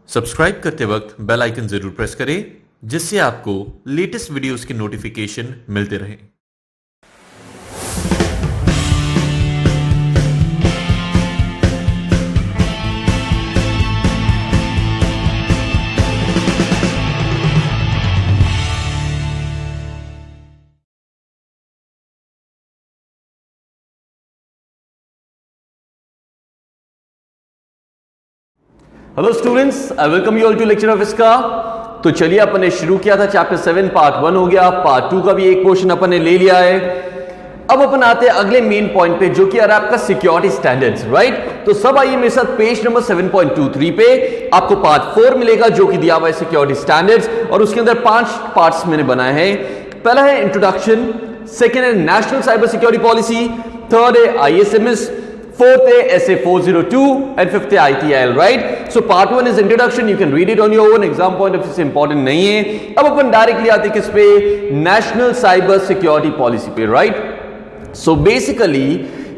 Subscribe करते वक्त bell icon जरूर प्रेस करें जिससे आपको लेटेस्ट वीडियोस के नोटिफिकेशन मिलते रहें। Hello students, I welcome you all to lecture of इसका। तो चलिए अपन ने शुरू किया था चैप्टर 7 पार्ट 1 हो गया, पार्ट 2 का भी एक पोर्शन अपन ने ले लिया है। अब अपन आते हैं अगले मेन पॉइंट पे जो कि आपका सिक्योरिटी स्टैंडर्ड्स, राइट। तो सब आइए मेरे साथ पेज नंबर 7.23 पे आपको पार्ट 4 मिलेगा जो कि दिया हुआ है सिक्योरिटी स्टैंडर्ड्स, और उसके अंदर 5 पार्ट्स मैंने बनाए हैं। पहला है इंट्रोडक्शन, सेकेंड है national cyber security policy, third है ISMS, fourth है SA 402 and fifth है ITIL, right? So part 1 is introduction, you can read it on your own, exam point of view से important नहीं है। अब अपन डायरेक्टली आते किस पे, नेशनल साइबर सिक्योरिटी पॉलिसी पे, राइट। सो बेसिकली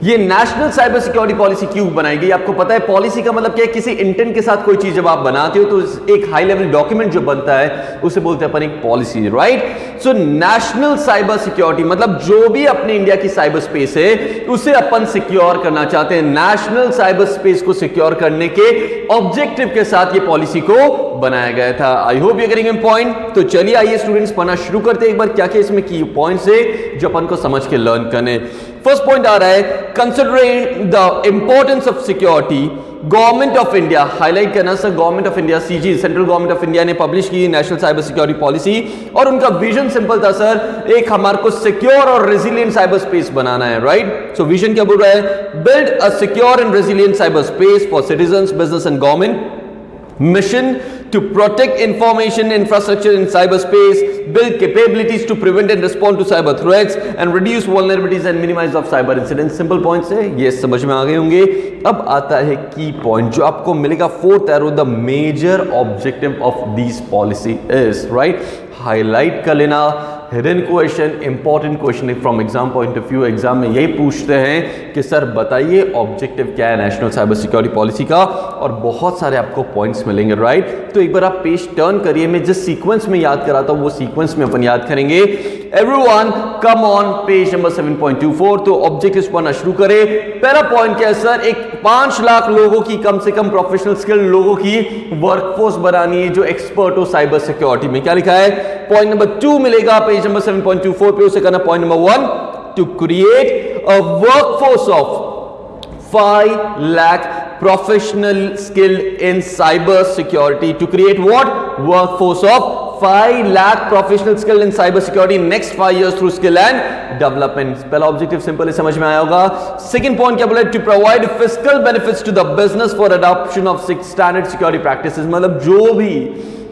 ये नेशनल साइबर सिक्योरिटी पॉलिसी क्यों बनाई गई, आपको पता है पॉलिसी का मतलब क्या है, किसी इंटेंट के साथ कोई चीज जब आप बनाते हो तो एक हाई लेवल डॉक्यूमेंट जो बनता है उसे बोलते हैं अपन एक policy, right. So national cyber security मतलब जो भी अपने इंडिया की साइबर स्पेस है उसे अपन सिक्योर करना चाहते हैं। नेशनल साइबर स्पेस को सिक्योर करने के ऑब्जेक्टिव के साथ ये पॉलिसी को बनाया गया था। आई hope you getting it point. तो चलिए आइए स्टूडेंट्स पढ़ना शुरू करते हैं एक बार क्या क्या इसमें की पॉइंट्स है जो अपन को समझ के लर्न करने। फर्स्ट पॉइंट आ रहा है, considering the importance of security, government of India, highlight करना sir, government of India CG central government of India ने पब्लिश की नेशनल साइबर सिक्योरिटी पॉलिसी, और उनका विजन सिंपल था सर, एक हमारे को सिक्योर और रेजिलिएंट साइबर स्पेस बनाना है, राइट। सो विजन क्या बोल रहा है, build a secure and resilient cyber space for citizens, business and government, mission to protect information infrastructure in cyberspace, build capabilities to prevent and respond to cyber threats and reduce vulnerabilities and minimize of cyber incidents। Simple points है, ये समझ में आ गए होंगे। अब आता है की पॉइंट जो आपको मिलेगा, fourth arrow, the major objective of this policy is, right. Highlight कर लेना, hidden question, important question from exam point of view. Exam में यही पूछते हैं कि सर बताइए ऑब्जेक्टिव क्या है नेशनल साइबर सिक्योरिटी पॉलिसी का, और बहुत सारे आपको पॉइंट्स मिलेंगे, राइट। तो एक बार आप पेज टर्न करिए, मैं जिस सीक्वेंस में याद कराता हूं वो सीक्वेंस में अपन याद करेंगे। Everyone come on page number 7.24। तो ऑब्जेक्टिव्स पढ़ना शुरू करें। पहला पॉइंट क्या है सर, एक 5 लाख लोगों की कम से कम प्रोफेशनल स्किल लोगों की वर्कफोर्स बनानी है जो एक्सपर्ट हो साइबर सिक्योरिटी में। क्या लिखा है, पॉइंट नंबर 2 मिलेगा पेज नंबर 7.24 पे, उसे करना point number 1, to create a workforce of 5 lakh professional skill in cyber security. To create what? Workforce of 5 lakh professional skill in cyber security in next 5 years through skill and development। पहला objective simple है, समझ में आया होगा। Second point क्या बोला, to provide fiscal benefits to the business for adoption of standard security practices. मतलब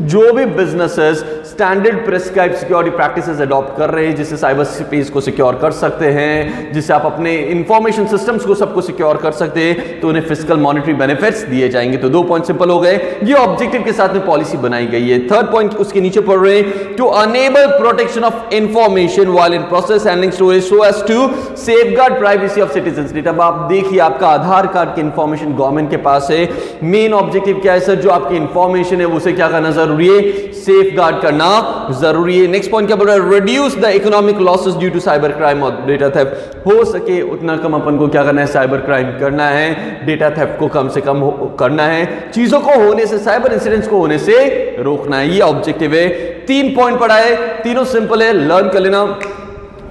जो भी businesses standard prescribed security practices adopt कर रहे हैं जिससे साइबर स्पेस को सिक्योर कर सकते हैं, जिससे आप अपने इंफॉर्मेशन सिस्टम्स को सबको सिक्योर कर सकते हैं, तो उन्हें फिस्कल मॉनेटरी बेनिफिट्स दिए जाएंगे। तो 2 पॉइंट सिंपल हो गए, ये ऑब्जेक्टिव के साथ में पॉलिसी बनाई गई है। थर्ड पॉइंट उसके नीचे पढ़ रहे हैं, to enable protection of information while in process handling storage so as to safeguard privacy of citizens data. अब आप देखिए आपका आधार कार्ड की इंफॉर्मेशन गवर्नमेंट के पास है, मेन ऑब्जेक्टिव क्या है सर, जो आपकी इंफॉर्मेशन है उसे क्या करना जरूरी है, सेफ गार्ड करना जरूरी है। नेक्स्ट पॉइंट क्या बोल रहा है, reduce the economic losses due to cyber crime और डेटा थेफ्ट। हो सके उतना कम अपन को क्या करना है, साइबर क्राइम करना है, डेटा थेफ्ट को कम से कम करना है, चीजों को होने से, साइबर इंसिडेंट्स को होने से रोकना है, ये ऑब्जेक्टिव है। 3 पॉइंट पढ़ा है, तीनों सिंपल है, लर्न कर लेना।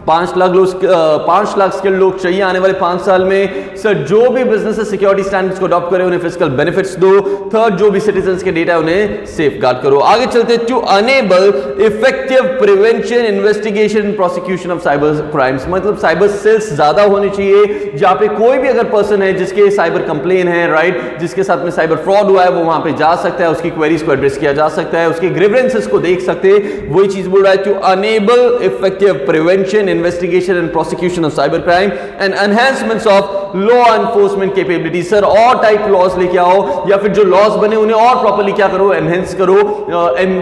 5 लाख स्किल्ड लोग चाहिए आने वाले 5 साल में। सर जो भी बिजनेस सिक्योरिटी स्टैंडर्ड्स को अडॉप्ट करे उन्हें फिस्कल बेनिफिट्स दो। थर्ड, जो भी सिटीजंस के डेटा है उन्हें सेफ गार्ड करो। आगे चलते, to enable effective prevention, investigation, prosecution of cyber crimes. मतलब साइबर सेल्स ज्यादा होने चाहिए जहां पे कोई भी अगर पर्सन है जिसके साइबर कंप्लेन है, राइट, जिसके साथ में साइबर फ्रॉड हुआ है, वो वहां पे जा सकता है, उसकी क्वेरीज को एड्रेस किया जा सकता है, उसके ग्रीवेंसेस को देख सकते हैं। वही चीज बोल रहा है, to enable effective prevention, investigation and prosecution of cyber crime and enhancements of law enforcement capability। Sir और टाइप लॉज लेके आओ, या फिर जो लॉज बने उन्हें और प्रॉपर्ली क्या करो, एनहेंस करो,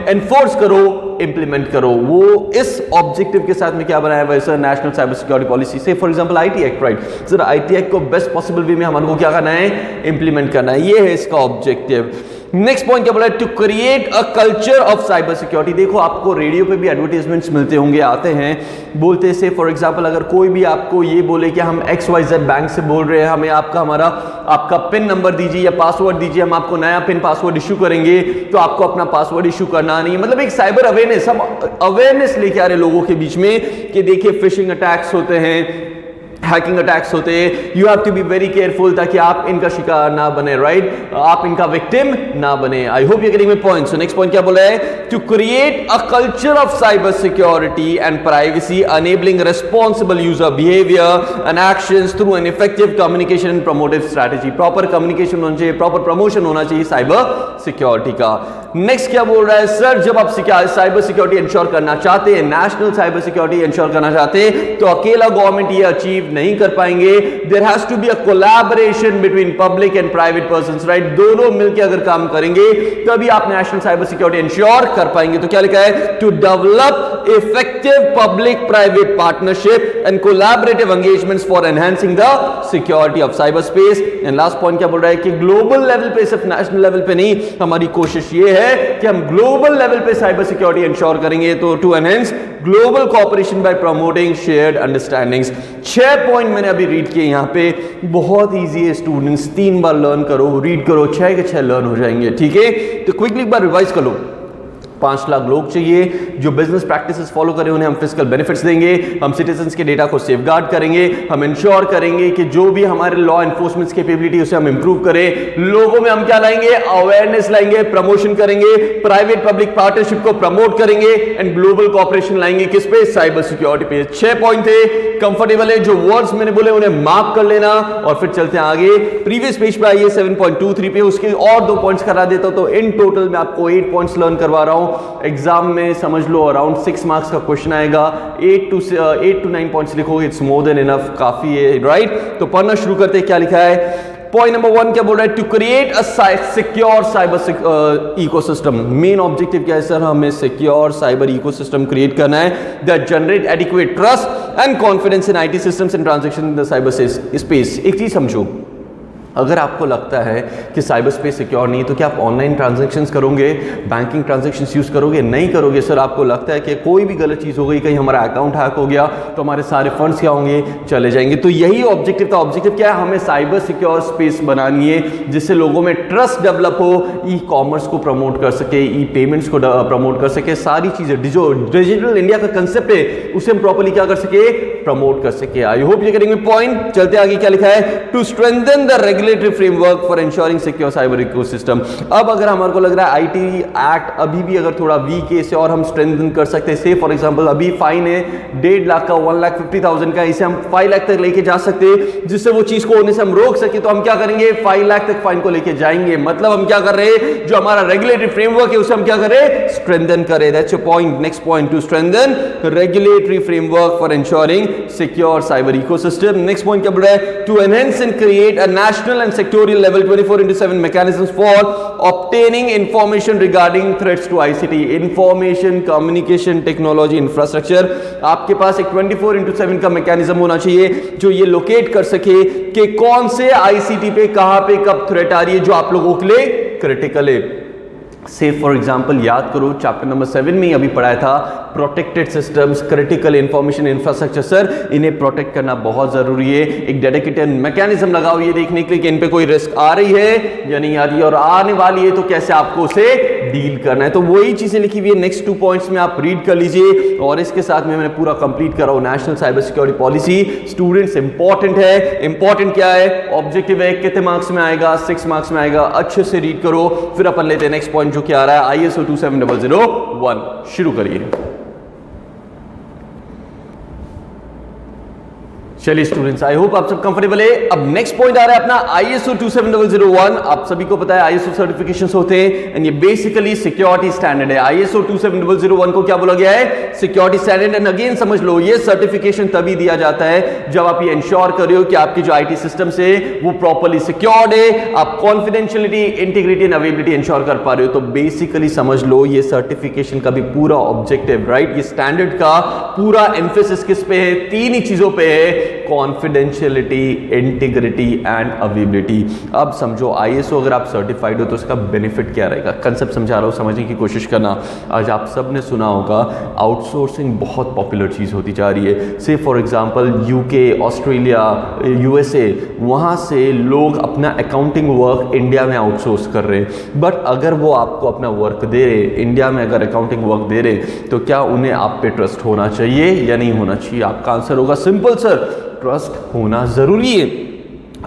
एनफोर्स करो, इंप्लीमेंट करो। वो इस ऑब्जेक्टिव के साथ में क्या बनाया हुआ है sir, national cyber security policy से। For example IT act, right sir, IT act को बेस्ट पॉसिबल वे में हमारे को क्या करना है, इंप्लीमेंट करना है, ये है इसका ऑब्जेक्टिव। नेक्स्ट पॉइंट क्या बोला है, to create a culture of cyber security. देखो आपको रेडियो पे भी एडवर्टाइजमेंट्स मिलते होंगे, आते हैं, बोलते से फॉर एग्जांपल अगर कोई भी आपको ये बोले कि हम XYZ बैंक से बोल रहे हैं, हमें आपका पिन नंबर दीजिए या पासवर्ड दीजिए, हम आपको नया पिन पासवर्ड इशू करेंगे, तो आपको अपना पासवर्ड इशू करना नहीं है। मतलब एक साइबर अवेयरनेस, हम अवेयरनेस लेके आ रहे लोगों के बीच में कि देखिए फिशिंग अटैक्स होते हैं, हैकिंग अटैक्स होते हैं, you have to be very careful ताकि आप इनका शिकार ना बने, राइट, आप इनका विक्टिम ना बने। I hope you getting my point. So next point क्या बोला है, to create a culture of cyber security and privacy enabling responsible user behavior and actions through an effective communication and promotive strategy. Proper communication होना चाहिए, proper promotion होना चाहिए cyber security का। Next क्या बोल रहा है, सर जब आप साइबर सिक्योरिटी इंश्योर करना चाहते हैं, नेशनल साइबर सिक्योरिटी इंश्योर करना चाहते हैं, तो अकेला गवर्नमेंट ये अचीव नहीं कर पाएंगे। There has to be a collaboration between public and private persons, right, दोनों मिलकर अगर काम करेंगे तभी आप नेशनल साइबर सिक्योरिटी इंश्योर कर पाएंगे। तो क्या लिखा है, to develop effective public private partnership and collaborative engagements for enhancing the security of cyber space. And last point क्या बोल रहा है कि ग्लोबल लेवल पे, सिर्फ नेशनल लेवल पे नहीं, हमारी कोशिश ये है कि हम ग्लोबल लेवल पे साइबर सिक्योरिटी इंश्योर करेंगे। तो to enhance global cooperation by promoting shared understandings. 6 point मैंने अभी रीड किए यहां पे, बहुत इजी है स्टूडेंट्स, 3 बार लर्न करो, रीड करो, 6 के 6 लर्न हो जाएंगे, ठीक है। तो क्विकली एक बार रिवाइज कर लो। 5 लाख लोग चाहिए जो बिजनेस प्रैक्टिसेस फॉलो करें, उन्हें हम फिजिकल बेनिफिट्स देंगे, हम सिटीजन्स के डेटा को सेफगार्ड करेंगे, हम इंश्योर करेंगे कि जो भी हमारे लॉ एनफोर्समेंट कैपेबिलिटी उसे हम इंप्रूव करें। लोगों में हम क्या लाएंगे, अवेयरनेस लाएंगे, प्रमोशन करेंगे, प्राइवेट पब्लिक पार्टनरशिप को प्रमोट करेंगे एंड ग्लोबल कोऑपरेशन लाएंगे, किस पे, साइबर सिक्योरिटी पे। 6 पॉइंट थे, कंफर्टेबल है, जो वर्ड्स मैंने बोले उन्हें मार्क कर लेना और फिर चलते हैं आगे। प्रीवियस पेज पे आइए 7.23 पे, उसके और 2 पॉइंट्स करा देता हूं, तो इन टोटल मैं आपको 8 पॉइंट्स लर्न करवा रहा हूं। एग्जाम में समझ लो अराउंड 6 मार्क्स का क्वेश्चन आएगा, 8 to 9 पॉइंट्स लिखोगे, इट्स मोर देन इनफ, काफी है, राइट। तो पढ़ना शुरू करते हैं, क्या लिखा है। पॉइंट नंबर 1 क्या बोल रहा है, to create a secure cyber ecosystem. Main objective क्या है सर, हमें सिक्योर साइबर इकोसिस्टम क्रिएट करना है that generate adequate trust and confidence in IT systems and transaction in the cyber space. एक चीज समझो, अगर आपको लगता है कि साइबर स्पेस सिक्योर नहीं, तो क्या आप ऑनलाइन ट्रांजैक्शंस करोगे, बैंकिंग ट्रांजैक्शंस यूज करोगे? नहीं करोगे सर। आपको लगता है कि कोई भी गलत चीज़ हो गई, कहीं हमारा अकाउंट हैक हो गया तो हमारे सारे फंड्स क्या होंगे, चले जाएंगे। तो यही ऑब्जेक्टिव था। ऑब्जेक्टिव क्या है, हमें साइबर सिक्योर स्पेस बनानी है जिससे लोगों में ट्रस्ट डेवलप हो, ई कॉमर्स को प्रमोट कर सके, ई पेमेंट्स को प्रमोट कर सके, सारी चीज़ें जो डिजिटल इंडिया का कंसेप्ट है उसे हम प्रॉपर्ली क्या कर सके, प्रमोट कर सके। आई होप ये करेंगे पॉइंट। चलते आगे, क्या लिखा है, to strengthen the regulatory framework for ensuring secure cyber ecosystem. अब अगर हमारे को लग रहा है आईटी एक्ट अभी भी अगर थोड़ा वीक है, इसे और हम स्ट्रेंथन कर सकते हैं। से फॉर एग्जांपल अभी फाइन है 1.5 लाख का, 1,50,000 का, इसे हम 5 लाख तक लेके जा सकते हैं, जिससे वो चीज को होने से हम रोक सके। तो हम क्या करेंगे, 5 लाख तक फाइन को लेके जाएंगे। मतलब हम क्या कर रहे हैं, जो हमारा रेगुलेटरी फ्रेमवर्क है उसे हम क्या करें, स्ट्रेंथन करें। That's your point. Next point, to strengthen regulatory framework for ensuring secure cyber ecosystem. Next point क्या बोल रहा है, to enhance and create a national and sectoral level 24/7 mechanisms for obtaining information regarding threats to ICT, information communication technology infrastructure। आपके पास एक 24/7 का mechanism होना चाहिए जो ये लोकेट कर सके कि कौन से ICT पे कहां पे कब थ्रेट आ रही है जो आप लोगों के लिए क्रिटिकल है। से फॉर एग्जाम्पल याद करो, चैप्टर नंबर 7 में अभी पढ़ाया था protected systems, critical information infrastructure. Sir इन्हें प्रोटेक्ट करना बहुत जरूरी है। एक डेडिकेटेड मैकेनिज्म लगाओ ये देखने के लिए कि इन पे कोई रिस्क आ रही है या नहीं आ रही है, और आने वाली है तो कैसे आपको उसे डील करना है। तो वही चीजें लिखी हुई है नेक्स्ट 2 पॉइंट्स में, आप रीड कर लीजिए। और इसके साथ में मैंने पूरा कंप्लीट करा national cyber security policy. Students important है। इंपॉर्टेंट क्या है, ऑब्जेक्टिव है, कितने मार्क्स में आएगा, 6 मार्क्स में आएगा। अच्छे से रीड करो। फिर अपन लेते हैं नेक्स्ट पॉइंट जो क्या आ रहा है, ISO 27001। शुरू करिए। चलिए स्टूडेंट्स, आई होप आप सब कंफर्टेबल है। अब नेक्स्ट पॉइंट आ रहा है अपना ISO 27001। आप सभी को पता है ISO सर्टिफिकेशंस होते हैं एंड ये बेसिकली सिक्योरिटी स्टैंडर्ड है। ISO 27001 को क्या बोला गया है, सिक्योरिटी स्टैंडर्ड। एंड अगेन समझ लो, ये सर्टिफिकेशन तभी दिया जाता है जब आप ये इंश्योर कर रहे हो कि आपकी जो IT सिस्टम से वो प्रॉपर्ली सिक्योर्ड है, आप confidentiality, integrity and availability ensure कर पा रहे हो। तो बेसिकली समझ लो ये सर्टिफिकेशन का भी पूरा ऑब्जेक्टिव, राइट, ये स्टैंडर्ड का पूरा एम्फेसिस किस पे है, 3 ही चीजों पे है। Confidentiality, integrity and availability. अब समझो ISO अगर आप सर्टिफाइड हो तो उसका बेनिफिट क्या रहेगा, कंसेप्ट समझा रहा हूँ, समझने की कोशिश करना। आज आप सब ने सुना होगा आउटसोर्सिंग बहुत पॉपुलर चीज़ होती जा रही है। से for example UK, Australia, USA, वहाँ से लोग अपना अकाउंटिंग वर्क इंडिया में आउटसोर्स कर रहे हैं। बट अगर वो आपको अपना वर्क दे रहे, इंडिया में अगर अकाउंटिंग वर्क दे रहे, तो क्या उन्हें आप पे ट्रस्ट होना चाहिए या नहीं होना चाहिए? आपका आंसर होगा सिंपल सर, ट्रस्ट होना जरूरी है।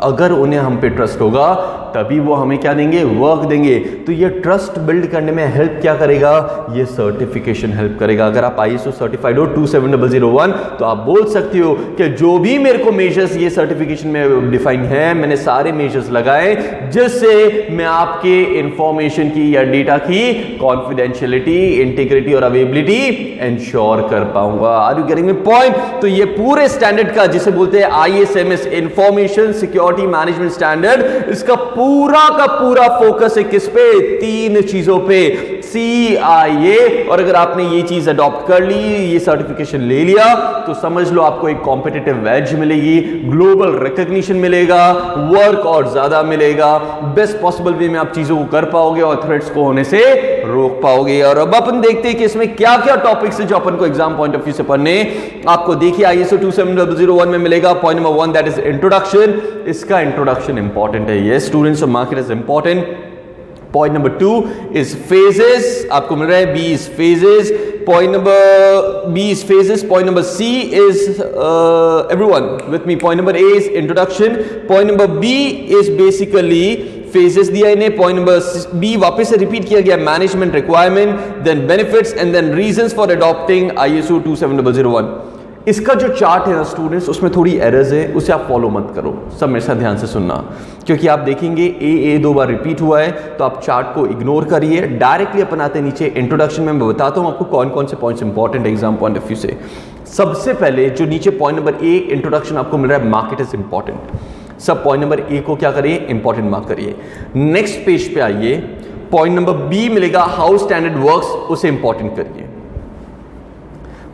अगर उन्हें हम पे ट्रस्ट होगा तभी वो हमें क्या देंगे, वर्क देंगे। तो ये ट्रस्ट बिल्ड करने में हेल्प क्या करेगा, ये सर्टिफिकेशन हेल्प करेगा। अगर आप ISO सर्टिफाइड हो 27001 तो आप बोल सकते हो कि जो भी मेरे को मेजर्स ये सर्टिफिकेशन में डिफाइन है, मैंने सारे मेजर्स लगाए जिससे मैं आपके इंफॉर्मेशन की या डेटा की कॉन्फिडेंशियलिटी, इंटीग्रिटी और अवेलेबिलिटी इंश्योर कर पाऊंगा। Are you getting my point? तो ये पूरे स्टैंडर्ड का जिसे बोलते हैं ISMS, information security management standard, इसका पूरा का पूरा फोकस है किस पे, 3 चीजों पे, CIA। और अगर आपने ये चीज अडॉप्ट कर ली, ये सर्टिफिकेशन ले लिया, तो समझ लो आपको एक कॉम्पिटिटिव एज मिलेगी, ग्लोबल रिकॉग्निशन मिलेगा, वर्क और ज्यादा मिलेगा, बेस्ट पॉसिबल वे में आप चीजों को कर पाओगे और थ्रेट्स को होने से रोक पाओगे। और अब अपन देखते हैं कि इसमें क्या क्या टॉपिक्स है जो अपन को एग्जाम पॉइंट ऑफ व्यू से पढ़ने। आपको देखिए ISO 27001 में मिलेगा point number 1, that is introduction. इसका इंट्रोडक्शन इंपॉर्टेंट है, ये स्टूडेंट्स और market is important. Point number 2 is phases, आपको मिल रहा है B is phases. Point number B is phases. Point number C is everyone with me, point number A is introduction. Point number B is basically phases दिया इन्हें। Point number B वापस से repeat किया गया, management requirement, then benefits and then reasons for adopting ISO 27001। इसका जो chart है ना स्टूडेंट्स, उसमें थोड़ी एरर्स है, उसे आप फॉलो मत करो, सब मेरे साथ ध्यान से सुनना, क्योंकि आप देखेंगे A 2 बार रिपीट हुआ है, तो आप चार्ट को इग्नोर करिए। डायरेक्टली अपन आते नीचे इंट्रोडक्शन में, मैं बताता हूं आपको कौन कौन से पॉइंट्स इंपॉर्टेंट है एग्जाम पॉइंट ऑफ व्यू से। सबसे पहले जो नीचे पॉइंट नंबर A इंट्रोडक्शन आपको मिल रहा है, मार्केट इज इंपॉर्टेंट। सब पॉइंट नंबर A को क्या करिए, इंपॉर्टेंट मार्क करिए। नेक्स्ट पेज पे आइए, पॉइंट नंबर B मिलेगा, हाउ स्टैंडर्ड वर्क्स, उसे इंपॉर्टेंट करिए।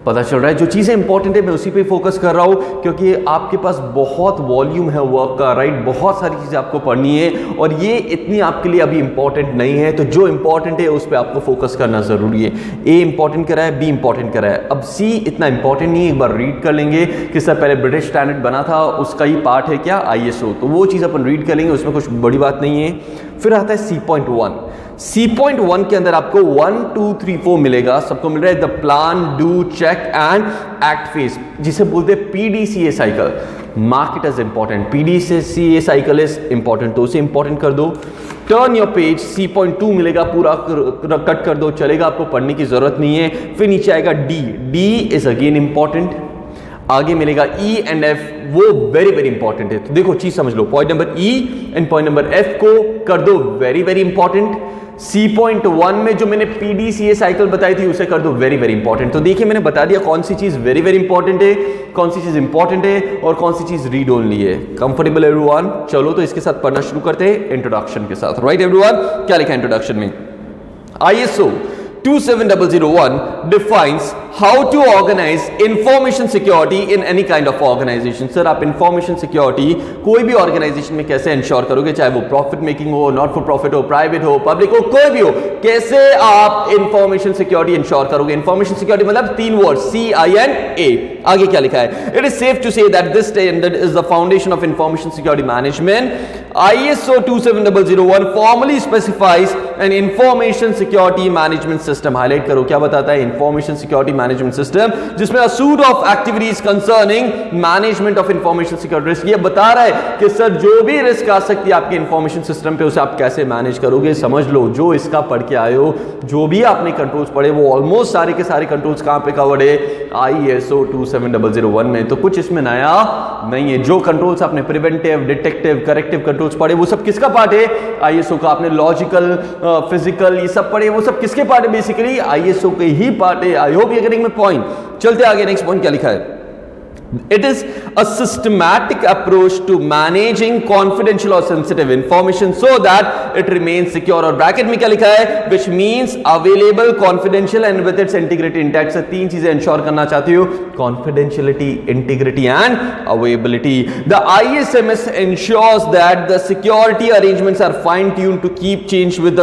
पता चल रहा है जो चीजें इंपॉर्टेंट है मैं उसी पे फोकस कर रहा हूं, क्योंकि आपके पास बहुत वॉल्यूम है वर्क का, राइट, बहुत सारी चीजें आपको पढ़नी है और ये इतनी आपके लिए अभी इंपॉर्टेंट नहीं है। तो जो इंपॉर्टेंट है उस पर आपको फोकस करना जरूरी है। A इंपॉर्टेंट करा है, B इंपॉर्टेंट करा है, अब C इतना इंपॉर्टेंट नहीं है, एक बार रीड कर लेंगे। किससे पहले ब्रिटिश स्टैंडर्ड बना था, उसका ही पार्ट है क्या, ISO, तो वो चीज अपन रीड कर लेंगे, उसमें कुछ बड़ी बात नहीं है। फिर आता है C.1। C.1 के अंदर आपको 1, 2, 3, 4 मिलेगा, सबको मिल रहा है the plan, do, check and act phase, जिसे बोलते हैं PDCA cycle. Market is important, PDCA cycle is important, तो उसे इंपॉर्टेंट कर दो। टर्न योर पेज, C.2 मिलेगा, पूरा कट कर दो, चलेगा, आपको पढ़ने की जरूरत नहीं है। फिर नीचे आएगा D इज अगेन इंपॉर्टेंट। आगे मिलेगा E एंड F, वो वेरी वेरी इंपॉर्टेंट है। तो देखो चीज समझ लो, point number E and point number F को कर दो वेरी वेरी इंपॉर्टेंट। C.1 में जो मैंने PDCA साइकिल बताई थी उसे कर दो वेरी वेरी इंपॉर्टेंट। तो देखिए मैंने बता दिया कौन सी चीज वेरी वेरी इंपॉर्टेंट है, कौन सी चीज इंपॉर्टेंट है और कौन सी चीज रीड ओनली है। Comfortable everyone? चलो तो इसके साथ पढ़ना शुरू करते हैं इंट्रोडक्शन के साथ, राइट एवरीवन? क्या लिखा है इंट्रोडक्शन में? ISO 27001 defines how to organize information security in any kind of organization। Sir आप इंफॉर्मेशन सिक्योरिटी कोई भी ऑर्गेनाइजेशन में कैसे इंश्योर करोगे, चाहे वो प्रॉफिट मेकिंग हो, नॉट फॉर प्रॉफिट हो, प्राइवेट हो, पब्लिक हो, कोई भी हो, कैसे आप इंफॉर्मेशन सिक्योरिटी इंश्योर करोगे? इंफॉर्मेशन सिक्योरिटी मतलब 3 वर्ड, CINA। आगे क्या लिखा है? It is safe to say that this standard is the foundation of information security management. ISO 27001 formally specifies an information security management system। Highlight करो क्या बताता है? इंफॉर्मेशन सिक्योरिटी मैनेजमेंट सिस्टम, जिसमें a suite of activities concerning management of information security risk। ये बता रहा है कि सर जो भी रिस्क आ सकती है आपके इंफॉर्मेशन सिस्टम पे उसे आप कैसे मैनेज करोगे। समझ लो जो इसका पढ़ के आए हो, जो भी आपने कंट्रोल्स पढ़े वो ऑलमोस्ट सारे के सारे कंट्रोल्स कहां पे कवर्ड है? ISO 27001 में। तो कुछ इसमें नया नहीं है। जो कंट्रोल्स आपने प्रिवेंटिव, डिटेक्टिव, करेक्टिव कंट्रोल्स पढ़े वो सब किसका पार्ट है? ISO का। आपने लॉजिकल, फिजिकल ये सब पढ़े वो सब किसके पार्ट है? बेसिकली ISO के ही पार्ट है। I hope you are getting my point. चलते आगे, नेक्स्ट पॉइंट क्या लिखा है? It is a systematic approach to managing confidential or sensitive information so that it remains secure. और ब्रैकेट में क्या लिखा है? Which means available, confidential and with its integrity intact. से तीन चीजें इंश्योर करना चाहती हो, confidentiality, integrity and availability. The ISMS ensures that the security arrangements are fine-tuned to keep change with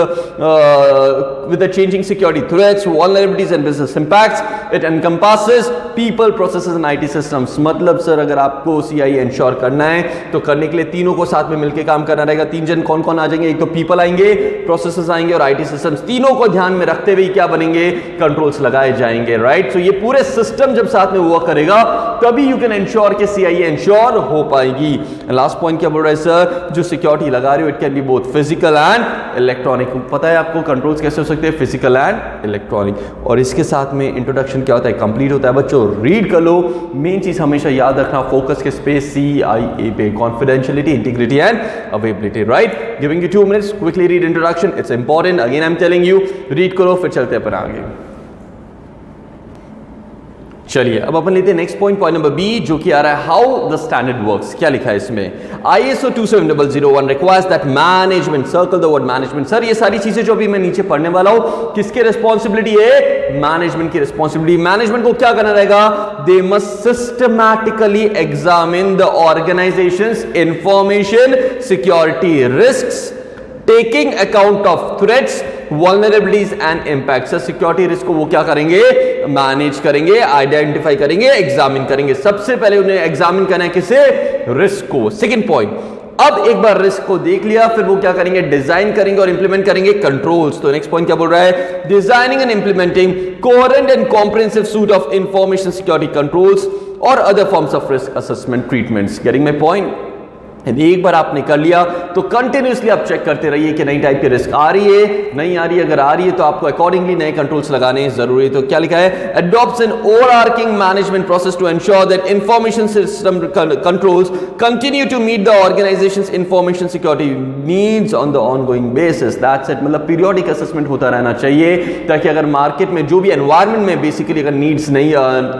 the changing security threats, vulnerabilities and business impacts. It encompasses people, processes and IT systems. मतलब sir अगर आपको CIE ensure करना है तो करने के लिए तीनों को साथ में मिलकर काम करना रहेगा. तीन जन कौन कौन आ जाएंगे? एक तो पीपल आएंगे, प्रोसेसेस आएंगे और IT सिस्टम्स. तीनों को ध्यान में रखते हुए क्या बनेंगे? कंट्रोल्स लगाए जाएंगे. राइट. तो ये पूरे सिस्टम जब साथ में वर्क करेगा तभी यू कैन इंश्योर कि CIE इंश्योर हो पाएगी. लास्ट पॉइंट क्या बोल रहा है सर? जो सिक्योरिटी लगा रहे हो it can be both physical and electronic. पता है आपको कंट्रोल्स कैसे हो सकते हैं? Physical and electronic. और इसके साथ में इंट्रोडक्शन क्या होता है? कंप्लीट होता है. बच्चों रीड कर लो. मेन चीज हमेशा याद रखना, फोकस के स्पेस CIE पे, confidentiality, integrity and availability. Right. Giving you 2 minutes, quickly read introduction. It's important. Again I am telling you, read करो फिर चलते अपन आगे. चलिए अब अपन लेते हैं next point, point number B, जो कि आ रहा है हाउ द स्टैंडर्ड वर्क्स. क्या लिखा है इसमें? ISO 27001 requires that management, circle the word management. Sir ये सारी चीजें जो अभी मैं नीचे पढ़ने वाला हूं किसके रिस्पॉन्सिबिलिटी है? मैनेजमेंट की रिस्पॉन्सिबिलिटी. मैनेजमेंट को क्या करना रहेगा? They must systematically examine the organization's information security risks, taking account of threats, vulnerabilities and impacts. Security risk को वो क्या करेंगे? मैनेज करेंगे, आइडेंटिफाई करेंगे, एग्जामिन करेंगे. सबसे पहले उन्हें एग्जामिन करना है किसे? रिस्क को. सेकंड पॉइंट, अब एक बार रिस्क को देख लिया फिर वो क्या करेंगे? डिजाइन करेंगे और इंप्लीमेंट करेंगे कंट्रोल्स. तो नेक्स्ट पॉइंट क्या बोल रहा है? Designing and implementing coherent and comprehensive suite of information security controls और other forms of risk assessment treatments. Getting my point? एक बार आपने कर लिया तो कंटिन्यूसली आप चेक करते रहिए कि नई टाइप की रिस्क आ रही है, नहीं आ रही है. अगर आ रही है तो आपको अकॉर्डिंगली नए कंट्रोल्स लगाने जरूरी है. तो क्या लिखा है? Adopts an overarching management process to ensure that information system controls continue to meet the organization's information security needs on the ongoing basis. That's it. मतलब पीरियोडिक असेसमेंट होता रहना चाहिए ताकि अगर मार्केट में जो भी एनवायरमेंट में बेसिकली अगर नीड्स नहीं,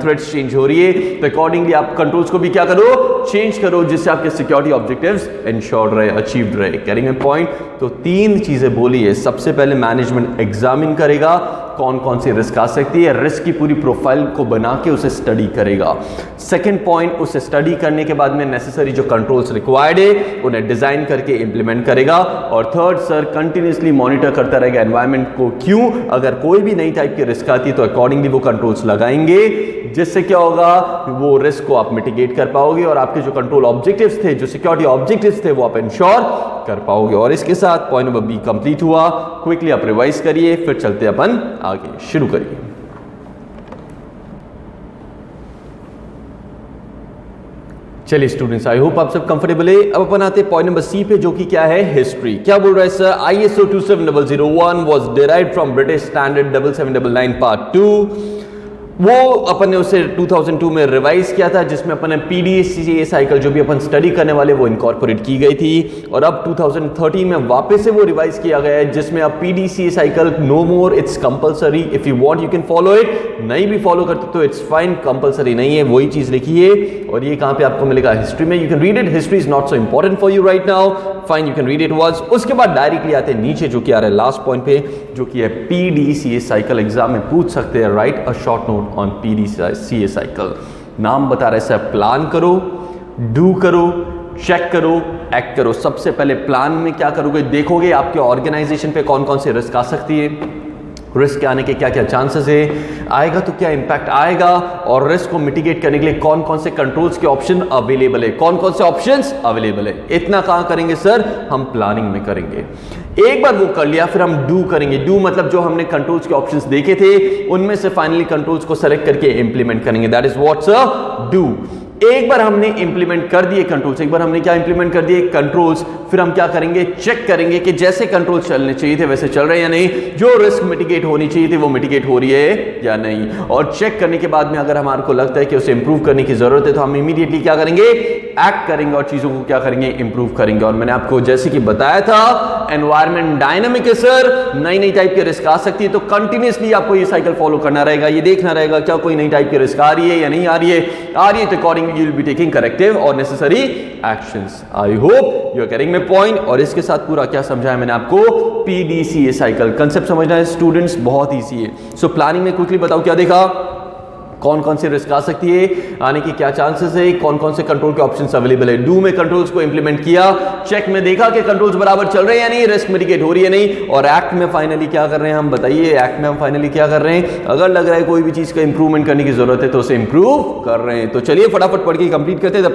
थ्रेट्स चेंज हो रही है तो अकॉर्डिंगली आप कंट्रोल्स को भी क्या करो? चेंज करो, जिससे आपके सिक्योरिटी ऑब्जेक्टिव्स इंश्योर्ड रहे, अचीव्ड रहे. Carrying my point? तो तीन चीजें बोली है. सबसे पहले मैनेजमेंट एग्जामिन करेगा कौन कौन सी रिस्क आ सकती है, रिस्क की पूरी प्रोफाइल को बना के उसे स्टडी करेगा. सेकंड पॉइंट, उसे स्टडी करने के बाद में नेसेसरी जो कंट्रोल्स रिक्वायर्ड है उन्हें डिजाइन करके इंप्लीमेंट करेगा. और थर्ड सर कंटिन्यूसली मॉनिटर करता रहेगा एनवायरमेंट को. क्यों? अगर कोई भी नई टाइप की रिस्क आती है तो अकॉर्डिंगली वो कंट्रोल्स लगाएंगे, जिससे क्या होगा? वो रिस्क को आप मिटिगेट कर पाओगे और आपके जो कंट्रोल ऑब्जेक्टिव्स थे, जो सिक्योरिटी ऑब्जेक्टिव्स थे, वो आप इंश्योर कर पाओगे. और इसके साथ पॉइंट नंबर बी कंप्लीट हुआ. क्विकली आप रिवाइज करिए फिर चलते अपन आगे. शुरू करिए. चलिए स्टूडेंट्स, आई होप आप सब कंफर्टेबल है. अब अपन आते हैं पॉइंट नंबर सी पे, जो कि क्या है? हिस्ट्री. क्या बोल रहा है sir? ISO 27001 was derived from British standard 7799 part 2. वो अपन ने उसे 2002 में रिवाइज किया था, जिसमें अपन ने PDCA साइकिल जो भी अपन स्टडी करने वाले वो इनकॉर्पोरेट की गई थी. और अब 2013 में वापस से वो रिवाइज किया गया है, जिसमें अब PDCA cycle no more, it's compulsory. If you want you can follow it. नहीं भी फॉलो करते तो इट्स फाइन, कंपलसरी नहीं है. वही चीज लिखी है. और ये कहां पे आपको मिलेगा? हिस्ट्री में. You can read it. History is not so important for you right now. Fine, you can read it was. उसके बाद डायरेक्टली आते हैं नीचे, जो कि आ रहा है लास्ट पॉइंट पे, जो कि है PDCA साइकिल. एग्जाम में पूछ सकते हैं, right a short note on PDCA cycle. नाम बता रहे सर, प्लान करो, डू करो, चेक करो, एक्ट करो. सबसे पहले प्लान में क्या करोगे? देखोगे आपके ऑर्गेनाइजेशन पे कौन कौन सी रिस्क आ सकती है, रिस्क के आने के क्या क्या चांसेस है, आएगा तो क्या इंपैक्ट आएगा, और रिस्क को मिटिगेट करने के लिए कौन कौन से कंट्रोल्स के ऑप्शन अवेलेबल है, कौन कौन से ऑप्शंस अवेलेबल है. इतना कहां करेंगे सर? हम प्लानिंग में करेंगे. एक बार वो कर लिया फिर हम डू करेंगे. डू मतलब जो हमने कंट्रोल्स के ऑप्शंस देखे थे उनमें से फाइनली कंट्रोल्स को सेलेक्ट करके इंप्लीमेंट करेंगे. That is what's a do. एक बार हमने इंप्लीमेंट कर दिए कंट्रोल्स, एक बार हमने क्या इंप्लीमेंट कर दिए? कंट्रोल्स. फिर हम क्या करेंगे? चेक करेंगे कि जैसे कंट्रोल्स चलने चाहिए थे वैसे चल रहे हैं या नहीं, जो रिस्क मिटिगेट होनी चाहिए थी वो मिटिगेट हो रही है या नहीं. और चेक करने के बाद में अगर हमारे को लगता है कि उसे इंप्रूव करने की जरूरत है तो हम इमीडिएटली क्या करेंगे? एक्ट करेंगे और चीजों को क्या करेंगे, इंप्रूव करेंगे। और मैंने आपको जैसे कि बताया था एनवायरमेंट डायनामिक है सर, नई नई टाइप की रिस्क आ सकती है, तो कंटिन्यूअसली आपको ये साइकिल फॉलो करना रहेगा, ये देखना रहेगा क्या कोई नई टाइप की रिस्क आ रही है या नहीं आ रही है, तो accordingly you will be taking corrective और necessary actions. I hope you are getting my point. और इसके साथ पूरा क्या समझाया मैंने आपको, पीडीसीए साइकिल कंसेप्ट समझना है स्टूडेंट्स, बहुत ईजी है। सो प्लानिंग में क्विकली बताओ क्या देखा, कौन कौन सी रिस्क आ सकती है, आने की क्या चांसेस है, कौन कौन से कंट्रोल के ऑप्शंस अवेलेबल है। डू में कंट्रोल्स को इंप्लीमेंट किया, चेक में देखा कि कंट्रोल्स बराबर चल रहे हैं या नहीं, रिस्क मिटिगेट हो रही है नहीं, और एक्ट में फाइनली क्या कर रहे हैं हम, बताइए एक्ट में हम फाइनली क्या कर रहे हैं। अगर लग रहा है कोई भी चीज का इंप्रूवमेंट करने की जरूरत है तो उसे इंप्रूव कर रहे हैं। तो चलिए फटाफट पढ़ के कंप्लीट करते हैं। The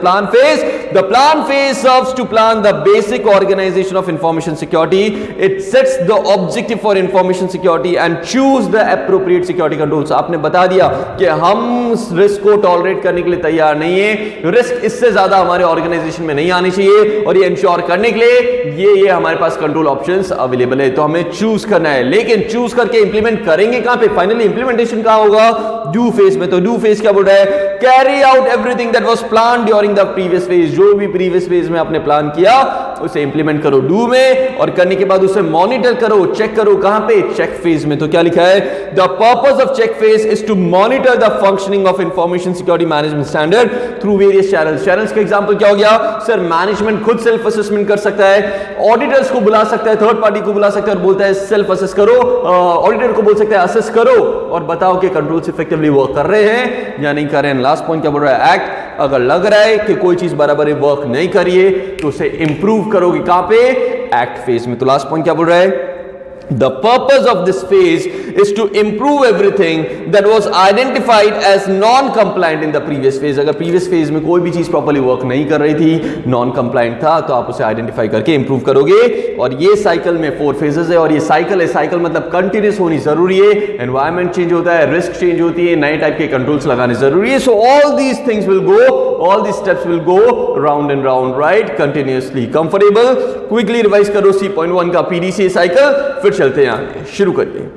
plan phase serves to plan the basic organization of information security, it sets the objective for information security and choose the appropriate security controls. आपने बता दिया कि हम रिस्क को टॉलरेट करने के लिए तैयार नहीं है, रिस्क इससे ज्यादा हमारे ऑर्गेनाइजेशन में नहीं आनी चाहिए, और ये इंश्योर करने के लिए ये हमारे पास कंट्रोल ऑप्शंस अवेलेबल है। तो हमें चूज करना है, लेकिन चूज करके इंप्लीमेंट करेंगे कहां पे, फाइनली इंप्लीमेंटेशन कहां होगा, डू फेज में। तो डू फेज क्या बोल रहा है, carry out everything that was planned during the previous phase, जो भी प्रीवियस फेज में आपने प्लान किया उसे इंप्लीमेंट करो डू में, और करने के बाद उसे मॉनिटर करो, चेक करो कहां पे, चेक फेज में। तो क्या लिखा है, the purpose of check phase is to monitor the functioning of information security management standard through various channels. Channels का एग्जांपल क्या हो गया सर, मैनेजमेंट खुद सेल्फ असेसमेंट कर सकता है, ऑडिटर्स को बुला सकता है, थर्ड पार्टी को बुला सकता है और बोलता है सेल्फ असेस करो, ऑडिटर को बोल सकता है असेस करो और बताओ कि कंट्रोल्स इफेक्टिवली वर्क कर रहे हैं या नहीं कर रहे हैं। लास्ट पॉइंट क्या बोल रहा है, एक्ट, अगर लग रहा है कि कोई चीज बराबर वर्क नहीं करिए तो उसे इंप्रूव करोगे कहां पे, एक्ट फेज में। तो लास्ट पॉइंट क्या बोल रहा है, the purpose of this phase is to improve everything that was identified as non-compliant in the previous phase। अगर previous phase में कोई भी चीज properly work नहीं कर रही थी, non-compliant था, तो आप उसे identify करके improve करोगे। और ये cycle में 4 phases है, और ये cycle है, cycle मतलब continuous होनी जरूरी है, environment change होता है, risk change होती है, नए टाइप के controls लगाने जरूरी है। So all these things will go, all these steps will go round and round, right, continuously। Comfortable? Quickly revise करो C.1 का PDCA cycle, फिर चलते हैं आगे, शुरू करिए।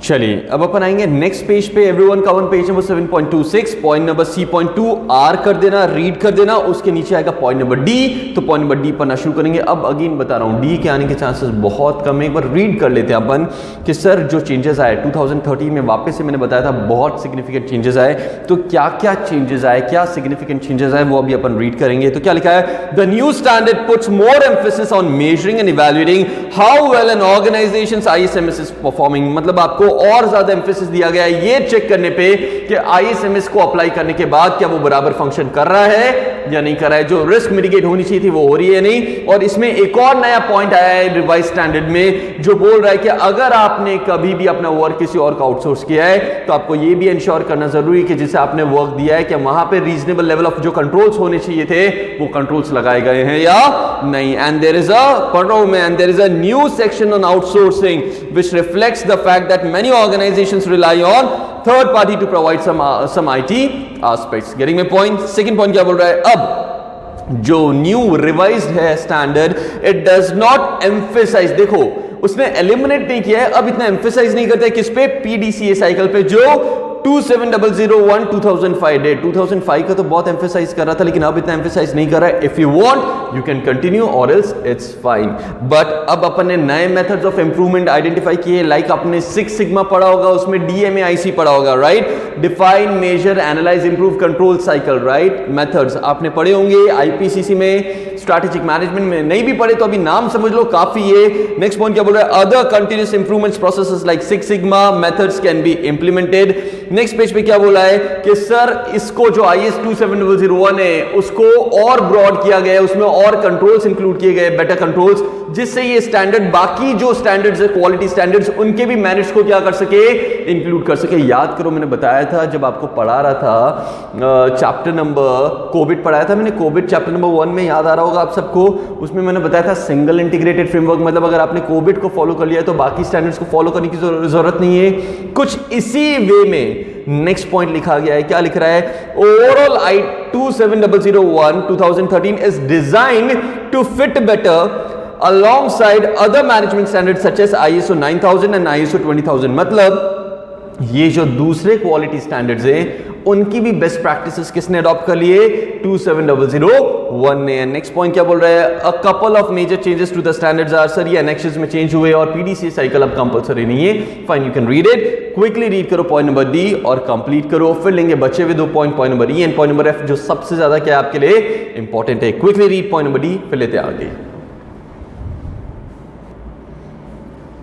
चलिए अब अपन आएंगे नेक्स्ट पेज पे, एवरीवन का one page number 7.26, point number C.2 आर कर देना, रीड कर देना, उसके नीचे आएगा पॉइंट नंबर डी। तो पॉइंट नंबर डी पढ़ना शुरू करेंगे। अब अगेन बता रहा हूं डी के आने के चांसेस बहुत कम है। एक बार रीड कर लेते हैं अपन कि सर जो चेंजेस आए 2013 में, वापस से मैंने बताया था बहुत सिग्निफिकेंट चेंजेस आए, तो क्या क्या चेंजेस आए, क्या सिग्निफिकेंट चेंजेस आए वो अभी अपन रीड करेंगे। तो क्या लिखा है, the new standard puts more emphasis on measuring and evaluating how well an organisations ISMS is performing. मतलब आपको और ज्यादा एम्फेसिस दिया गया है ये चेक करने पे कि आईएसएमएस को अप्लाई करने के बाद क्या वो बराबर फंक्शन कर रहा है या नहीं कर रहा है, जो रिस्क मिटिगेट होनी चाहिए थी वो हो रही है नहीं। और इसमें एक और नया पॉइंट आया है रिवाइज स्टैंडर्ड में, जो बोल रहा है कि अगर आपने कभी भी अपना वर्क किसी और का आउटसोर्स किया है तो आपको ये भी इंश्योर करना जरूरी है कि जिसे आपने वर्क दिया है कि वहां पे रीजनेबल लेवल ऑफ जो कंट्रोल्स होने चाहिए थे वो कंट्रोल्स लगाए गए हैं या नहीं। And there is a new section on outsourcing which reflects the fact that many organizations rely on third party to provide some IT aspects. Getting my point. Second point क्या बोल रहा है, अब जो न्यू रिवाइज्ड है standard, it does not emphasize, देखो उसने eliminate नहीं किया है, अब इतना एम्फेसाइज नहीं करता है किस पे, पीडीसीए साइकिल पे, जो 27001 2005 डेट 2005 का तो बहुत एम्फेसाइज कर रहा था, लेकिन अब इतना एम्फेसाइज नहीं कर रहा है। If you want you can continue और एल्स इट्स फाइन। बट अब अपन ने नए मेथड्स ऑफ इंप्रूवमेंट आइडेंटिफाई किए, लाइक आपने 6 सिग्मा पढ़ा होगा, उसमें डीएमएआईसी पढ़ा होगा, right, define measure analyse improve control cycle, right, methods आपने पढ़े होंगे आईपीसीसी में, स्ट्रैटेजिक मैनेजमेंट में नहीं भी पढ़े तो अभी नाम समझ लो काफी है। नेक्स्ट पॉइंट क्या बोल रहा है, other continuous improvements processes like 6 sigma methods can be implemented. Next page पे क्या बोला है कि सर इसको जो IS 27001 है उसको और ब्रॉड किया गया है, उसमें और कंट्रोल्स इंक्लूड किए गए, बेटर कंट्रोल्स, जिससे ये स्टैंडर्ड बाकी जो स्टैंडर्ड्स है क्वालिटी स्टैंडर्ड्स उनके भी मैनेज को क्या कर सके, इंक्लूड कर सके। याद करो मैंने बताया था जब आपको पढ़ा रहा था चैप्टर नंबर कोविड पढ़ाया था मैंने, कोविड चैप्टर नंबर 1 में, याद आ रहा होगा आप सबको, उसमें मैंने बताया था सिंगल इंटीग्रेटेड फ्रेमवर्क, मतलब अगर आपने कोविड को फॉलो कर लिया तो बाकी स्टैंडर्ड्स को फॉलो करने की जरूरत नहीं है। कुछ इसी वे में नेक्स्ट पॉइंट लिखा गया है, क्या लिख रहा है, overall I 27001 2013 is designed to fit better alongside other management standards such as ISO 9000 and ISO 20000। मतलब ये जो दूसरे क्वालिटी स्टैंडर्ड्स हैं उनकी भी बेस्ट प्रैक्टिसेस किसने अडॉप्ट कर लिए? 27001 ने। नेक्स्ट पॉइंट क्या बोल रहा है? A couple of major changes to the standards are, sir ये एनेक्सेस में चेंज हुए और पीडीसी साइकिल अब कंपलसरी नहीं है। Fine, you can read it, quickly read करो पॉइंट नंबर डी और कंप्लीट करो। फिर लेंगे बचे हुए 2 पॉइंट, point number E and point number F, जो सबसे ज्यादा क्या आपके लिए इंपॉर्टेंट है। Quickly read point number D, फिर लेते आगे।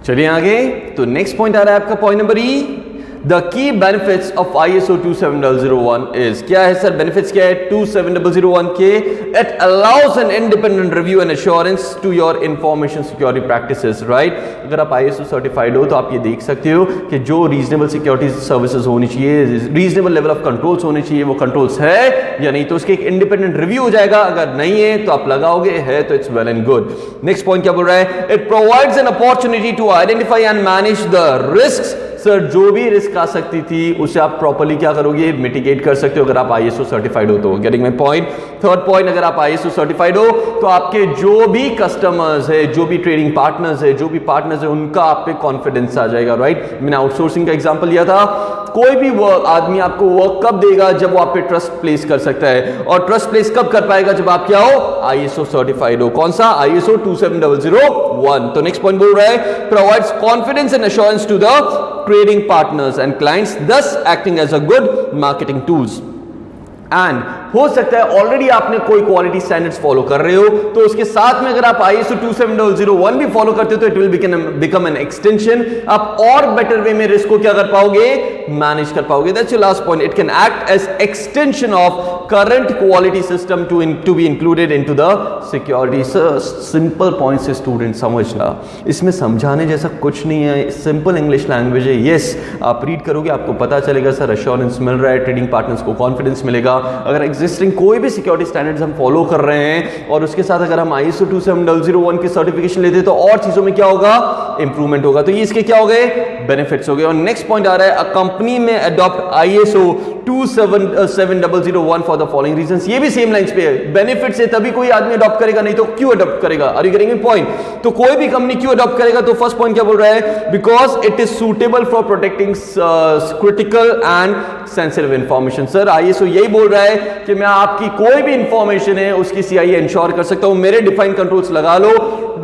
चलिए आगे, तो नेक्स्ट पॉइंट आ रहा है आपका point number E, the key benefits of ISO 27001 is, क्या है सर बेनिफिट्स क्या है 27001 के? It allows an independent review and assurance to your information security practices, right? अगर आप ISO सर्टिफाइड हो तो आप ये देख सकते हो कि जो रीजनेबल सिक्योरिटी सर्विसेज होनी चाहिए, रीजनेबल लेवल ऑफ कंट्रोल्स होने चाहिए, वो कंट्रोल्स है या नहीं, तो उसके एक इंडिपेंडेंट रिव्यू हो जाएगा। अगर नहीं है तो आप लगाओगे, है तो it's well and good. Next point क्या बोल रहा है? It provides an opportunity to identify and manage the risks, sir जो भी रिस्क आ सकती थी उसे आप प्रॉपर्ली क्या करोगे? मिटिगेट कर सकते हो अगर आप ISO सर्टिफाइड हो तो। Getting my point? Third point, अगर आप ISO सर्टिफाइड हो तो आपके जो भी कस्टमर्स है, जो भी ट्रेडिंग पार्टनर्स है, जो भी पार्टनर्स है, उनका आप पे कॉन्फिडेंस आ जाएगा, राइट? मैंने आउटसोर्सिंग का एग्जांपल लिया था। कोई भी वर्क आदमी आपको वर्क कब देगा? जब वो आप पे ट्रस्ट प्लेस कर सकता है, और ट्रस्ट प्लेस कब कर पाएगा? जब आप क्या हो? ISO सर्टिफाइड हो। कौन सा? ISO 27001। तो नेक्स्ट पॉइंट बोल रहा है, provides confidence and assurance to the trading partners and clients, thus acting as a good marketing tools. And हो सकता है ऑलरेडी आपने कोई क्वालिटी स्टैंडर्ड्स फॉलो कर रहे हो, तो उसके साथ में अगर आप ISO 27001 भी फॉलो करते हो तो it will become an extension. आप और बेटर वे में रिस्क को क्या कर पाओगे? मैनेज कर पाओगे। That's your last point. It can act as extension of current quality system to be included into the security. Simple points है स्टूडेंट, समझना, इसमें समझाने जैसा कुछ नहीं है, सिंपल इंग्लिश लैंग्वेज है। यस, आप रीड करोगे आपको पता चलेगा सर एश्योरेंस मिल रहा है, ट्रेडिंग पार्टनर्स को कॉन्फिडेंस मिलेगा। अगर एग्जिस्टिंग कोई भी सिक्योरिटी स्टैंडर्ड्स हम फॉलो कर रहे हैं और उसके साथ अगर हम ISO 27001 की सर्टिफिकेशन लेते हैं तो और चीजों में क्या होगा? इंप्रूवमेंट होगा। तो ये इसके क्या हो गए? बेनिफिट्स हो गए। और नेक्स्ट पॉइंट आ रहा है, अ कंपनी में adopt ISO 27001 for the following reasons. ये भी सेम लाइंस पे है, बेनिफिट्स है तभी कोई आदमी अडॉप्ट करेगा, नहीं तो क्यों अडॉप्ट करेगा? Are you getting my point? तो कोई भी कंपनी क्यों अडॉप्ट करेगा? तो फर्स्ट पॉइंट क्या बोल रहा है? Because it is suitable for protecting critical and sensitive information. Sir ISO यही बोल रहा है कि मैं आपकी कोई भी इंफॉर्मेशन है उसकी CIE इंश्योर कर सकता हूं, मेरे डिफाइंड कंट्रोल्स लगा लो,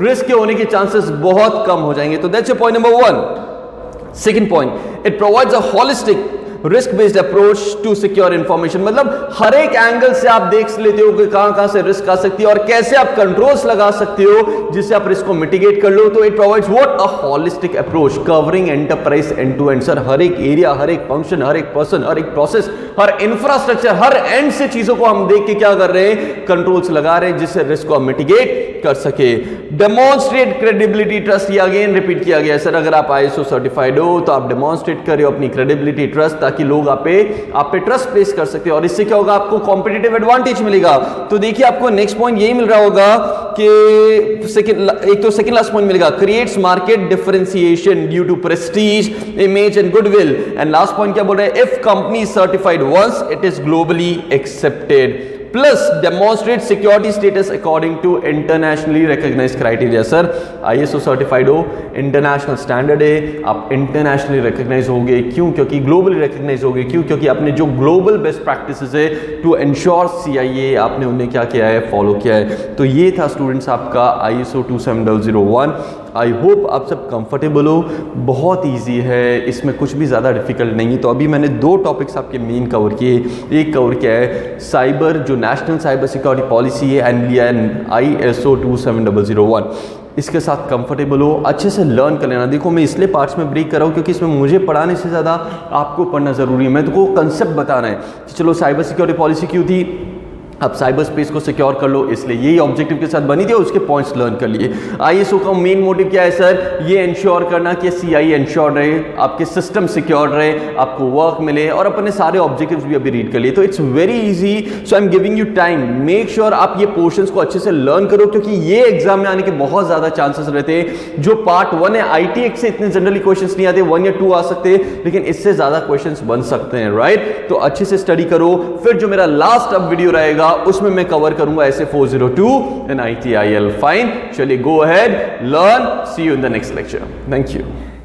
रिस्क के होने के चांसेस बहुत कम हो जाएंगे। तो that's your point number 1। Second point, it provides a holistic risk based approach to secure information. मतलब हर एक एंगल से आप देख लेते हो कि कहां से रिस्क आ सकती है और कैसे आप कंट्रोल्स लगा सकते हो जिससे आप रिस्क को मिटिगेट कर लो। तो it provides what? A holistic approach covering enterprise end to end. Sir हर एक एरिया, हर एक फंक्शन, हर एक पर्सन, हर एक process, her infrastructure, her and से चीजों को हम देख के क्या कर रहे हैं? कंट्रोल्स लगा रहे हैं जिससे रिस्क को हम मिटिगेट कर सके। डेमोन्स्ट्रेट क्रेडिबिलिटी ट्रस्ट, ये अगेन रिपीट किया गया। सर अगर आप ISO सर्टिफाइड हो तो आप डेमोन्स्ट्रेट करें अपनी क्रेडिबिलिटी ट्रस्ट, ताकि लोग आप पे ट्रस्ट प्लेस कर सकते हैं और इससे क्या होगा? आपको कॉम्पिटिटिव एडवांटेज मिलेगा। तो देखिए आपको नेक्स्ट पॉइंट यही मिल रहा होगा कि एक तो सेकंड लास्ट पॉइंट मिलेगा, creates market differentiation due to prestige, image and goodwill. And last point क्या बोल रहे हैं? If company is certified once it is globally accepted, plus demonstrate security status according to internationally recognised criteria. Sir ISO certified हो, international standard है, आप internationally recognise होगे। क्यों? क्योंकि ग्लोबली रिकॉग्नाइज होगे। क्यों? क्योंकि आपने जो ग्लोबल बेस्ट प्रैक्टिसेस है टू एंश्योर CIE, आपने उन्हें क्या किया है? फॉलो किया है। तो ये था स्टूडेंट्स आपका ISO 27001। आई होप आप सब कंफर्टेबल हो। बहुत इजी है, इसमें कुछ भी ज़्यादा डिफिकल्ट नहीं है। तो अभी मैंने 2 टॉपिक्स आपके मेन कवर किए। एक कवर किया है साइबर, जो नेशनल साइबर सिक्योरिटी पॉलिसी है, एंड लिया ISO 27001। इसके साथ कंफर्टेबल हो, अच्छे से लर्न कर लेना। देखो मैं इसलिए पार्ट्स में ब्रेक कर रहा हूँ क्योंकि इसमें मुझे पढ़ाने से ज़्यादा आपको पढ़ना ज़रूरी है। मैं तुमको कंसेप्ट बताना है कि चलो साइबर सिक्योरिटी पॉलिसी क्यों थी, अब साइबर स्पेस को सिक्योर कर लो, इसलिए यही ऑब्जेक्टिव के साथ बनी थी और उसके पॉइंट्स लर्न कर लिए। ISO का मेन मोटिव क्या है सर? ये इंश्योर करना कि CIE इंश्योर रहे, आपके सिस्टम सिक्योर रहे, आपको वर्क मिले, और अपने सारे ऑब्जेक्टिव्स भी अभी रीड कर लिए। तो it's very easy, so I am giving you time, make sure आप ये पोर्शंस को अच्छे से लर्न करो क्योंकि ये एग्जाम में आने के बहुत ज्यादा चांसेस रहते हैं। जो पार्ट 1 है ITX से इतने जनरली क्वेश्चंस नहीं आते, 1 या 2 आ सकते हैं, लेकिन इससे ज्यादा क्वेश्चंस बन सकते हैं, राइट? तो अच्छे से स्टडी करो। फिर जो मेरा लास्ट अब वीडियो रहेगा उसमें मैं कवर करूंगा ऐसे 402 and ITIL। फाइन, चलिए go ahead, learn, see you in the next lecture. Thank you.